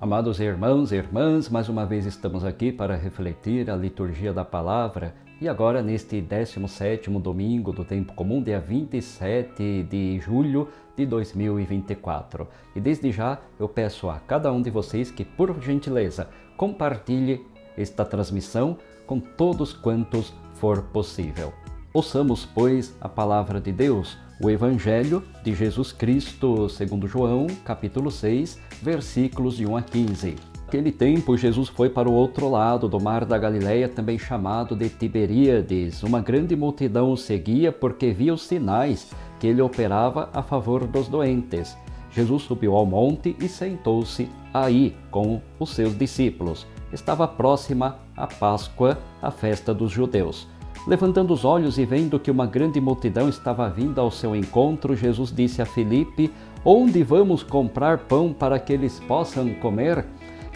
Amados irmãos e irmãs, mais uma vez estamos aqui para refletir a liturgia da palavra e agora neste 17º domingo do tempo comum, dia 27 de julho de 2024. E desde já eu peço a cada um de vocês que, por gentileza, compartilhe esta transmissão com todos quantos for possível. Ouçamos, pois, a palavra de Deus, o Evangelho de Jesus Cristo, segundo João, capítulo 6, versículos de 1 a 15. Naquele tempo, Jesus foi para o outro lado do mar da Galileia, também chamado de Tiberíades. Uma grande multidão o seguia porque via os sinais que ele operava a favor dos doentes. Jesus subiu ao monte e sentou-se aí com os seus discípulos. Estava próxima a Páscoa, a festa dos judeus. Levantando os olhos e vendo que uma grande multidão estava vindo ao seu encontro, Jesus disse a Filipe: "Onde vamos comprar pão para que eles possam comer?"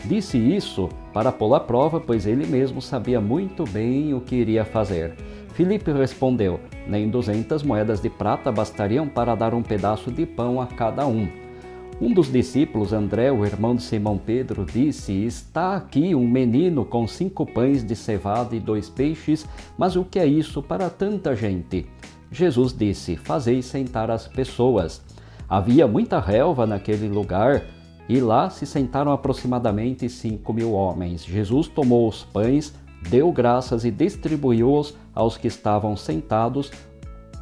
Disse isso para pô-lo à prova, pois ele mesmo sabia muito bem o que iria fazer. Filipe respondeu: "Nem 200 moedas de prata bastariam para dar um pedaço de pão a cada um." Um dos discípulos, André, o irmão de Simão Pedro, disse: "Está aqui um menino com 5 pães de cevada e 2 peixes, mas o que é isso para tanta gente?" Jesus disse: "Fazei sentar as pessoas." Havia muita relva naquele lugar e lá se sentaram aproximadamente 5.000 homens. Jesus tomou os pães, deu graças e distribuiu-os aos que estavam sentados,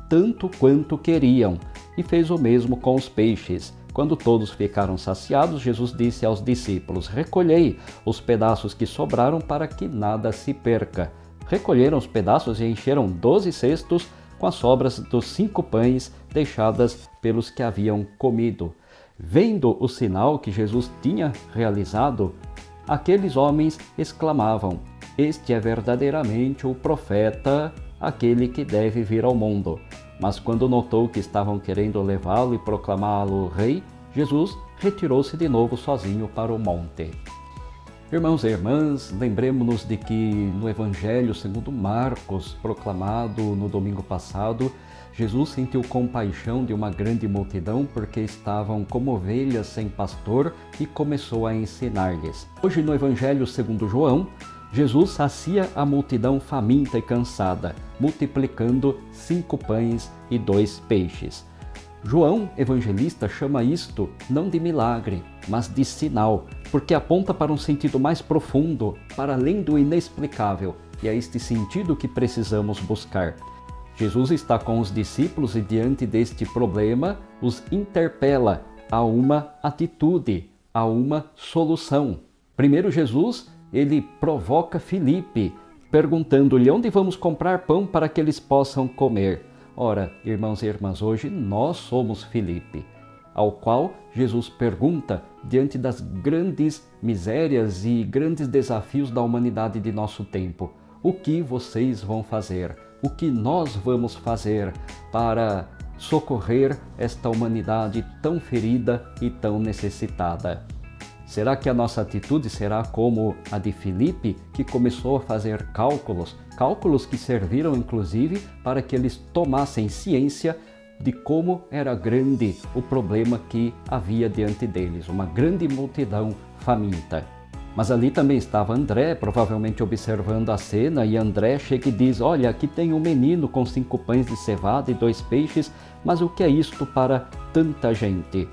tanto quanto queriam, e fez o mesmo com os peixes. Quando todos ficaram saciados, Jesus disse aos discípulos: "Recolhei os pedaços que sobraram para que nada se perca." Recolheram os pedaços e encheram 12 cestos com as sobras dos 5 pães deixadas pelos que haviam comido. Vendo o sinal que Jesus tinha realizado, aqueles homens exclamavam: "Este é verdadeiramente o profeta, aquele que deve vir ao mundo." Mas quando notou que estavam querendo levá-lo e proclamá-lo rei, Jesus retirou-se de novo sozinho para o monte. Irmãos e irmãs, lembremos-nos de que no Evangelho segundo Marcos, proclamado no domingo passado, Jesus sentiu compaixão de uma grande multidão porque estavam como ovelhas sem pastor e começou a ensinar-lhes. Hoje no Evangelho segundo João, Jesus sacia a multidão faminta e cansada, multiplicando 5 pães e 2 peixes. João, evangelista, chama isto não de milagre, mas de sinal, porque aponta para um sentido mais profundo, para além do inexplicável, e é este sentido que precisamos buscar. Jesus está com os discípulos e diante deste problema os interpela a uma atitude, a uma solução. Primeiro Jesus, ele provoca Filipe, perguntando-lhe: "Onde vamos comprar pão para que eles possam comer?" Ora, irmãos e irmãs, hoje nós somos Filipe, ao qual Jesus pergunta diante das grandes misérias e grandes desafios da humanidade de nosso tempo: "O que vocês vão fazer? O que nós vamos fazer para socorrer esta humanidade tão ferida e tão necessitada?" Será que a nossa atitude será como a de Filipe, que começou a fazer cálculos que serviram inclusive para que eles tomassem ciência de como era grande o problema que havia diante deles, uma grande multidão faminta. Mas ali também estava André, provavelmente observando a cena, e André chega e diz: "Olha, aqui tem um menino com 5 pães de cevada e 2 peixes, mas o que é isto para tanta gente?"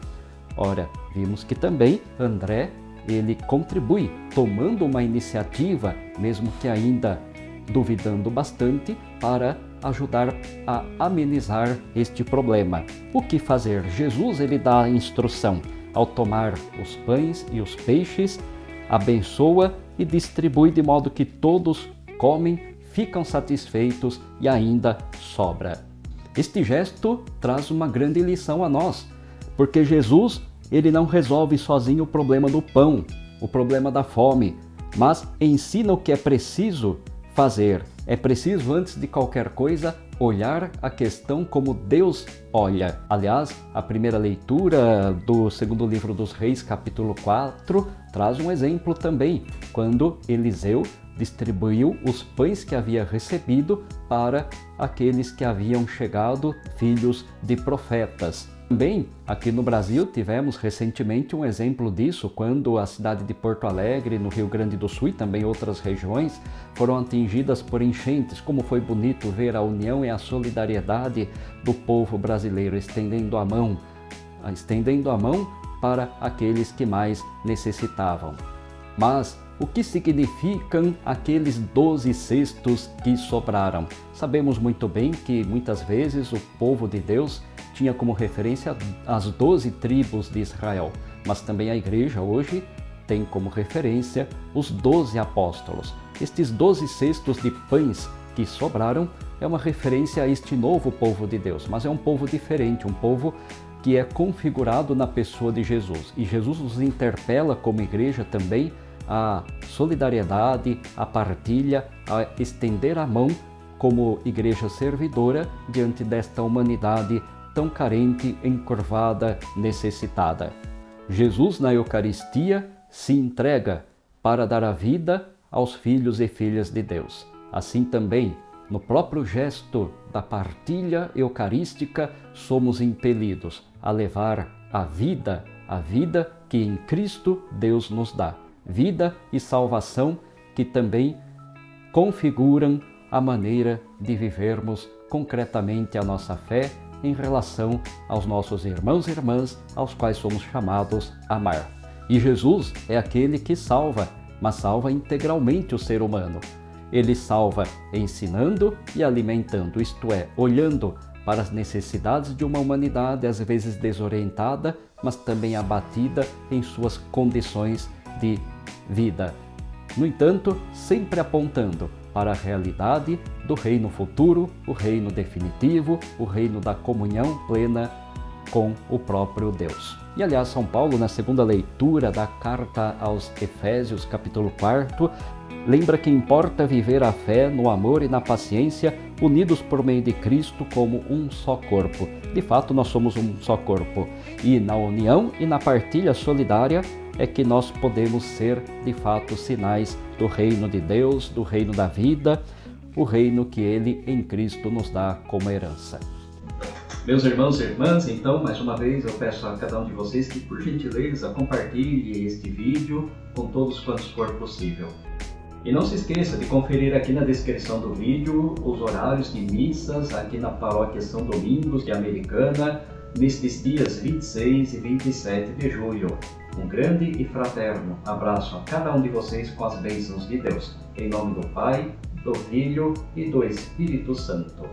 Ora, vimos que também André, ele contribui, tomando uma iniciativa, mesmo que ainda duvidando bastante, para ajudar a amenizar este problema. O que fazer? Jesus, ele dá a instrução. Ao tomar os pães e os peixes, abençoa e distribui de modo que todos comem, ficam satisfeitos e ainda sobra. Este gesto traz uma grande lição a nós, porque Jesus, ele não resolve sozinho o problema do pão, o problema da fome, mas ensina o que é preciso fazer. É preciso, antes de qualquer coisa, olhar a questão como Deus olha. Aliás, a primeira leitura do segundo livro dos Reis, capítulo 4, traz um exemplo também, quando Eliseu distribuiu os pães que havia recebido para aqueles que haviam chegado, filhos de profetas. Também aqui no Brasil tivemos recentemente um exemplo disso, quando a cidade de Porto Alegre, no Rio Grande do Sul e também outras regiões foram atingidas por enchentes. Como foi bonito ver a união e a solidariedade do povo brasileiro estendendo a mão para aqueles que mais necessitavam. Mas o que significam aqueles 12 cestos que sobraram? Sabemos muito bem que muitas vezes o povo de Deus tinha como referência as 12 tribos de Israel, mas também a igreja hoje tem como referência os 12 apóstolos. Estes 12 cestos de pães que sobraram é uma referência a este novo povo de Deus, mas é um povo diferente, um povo que é configurado na pessoa de Jesus. E Jesus nos interpela como igreja também a solidariedade, a partilha, a estender a mão como igreja servidora diante desta humanidade tão carente, encurvada, necessitada. Jesus na Eucaristia se entrega para dar a vida aos filhos e filhas de Deus. Assim também, no próprio gesto da partilha eucarística, somos impelidos a levar a vida que em Cristo Deus nos dá. Vida e salvação que também configuram a maneira de vivermos concretamente a nossa fé em relação aos nossos irmãos e irmãs, aos quais somos chamados a amar. E Jesus é aquele que salva, mas salva integralmente o ser humano. Ele salva ensinando e alimentando, isto é, olhando para as necessidades de uma humanidade às vezes desorientada, mas também abatida em suas condições de vida. No entanto, sempre apontando para a realidade do reino futuro, o reino definitivo, o reino da comunhão plena com o próprio Deus. E aliás, São Paulo, na segunda leitura da carta aos Efésios, capítulo 4, lembra que importa viver a fé no amor e na paciência, unidos por meio de Cristo como um só corpo. De fato, nós somos um só corpo. E na união e na partilha solidária é que nós podemos ser, de fato, sinais do reino de Deus, do reino da vida, o reino que Ele, em Cristo, nos dá como herança. Meus irmãos e irmãs, então, mais uma vez, eu peço a cada um de vocês que, por gentileza, compartilhe este vídeo com todos quantos for possível. E não se esqueça de conferir aqui na descrição do vídeo os horários de missas aqui na Paróquia São Domingos de Americana, nestes dias 26 e 27 de julho. Um grande e fraterno abraço a cada um de vocês com as bênçãos de Deus. Em nome do Pai, do Filho e do Espírito Santo.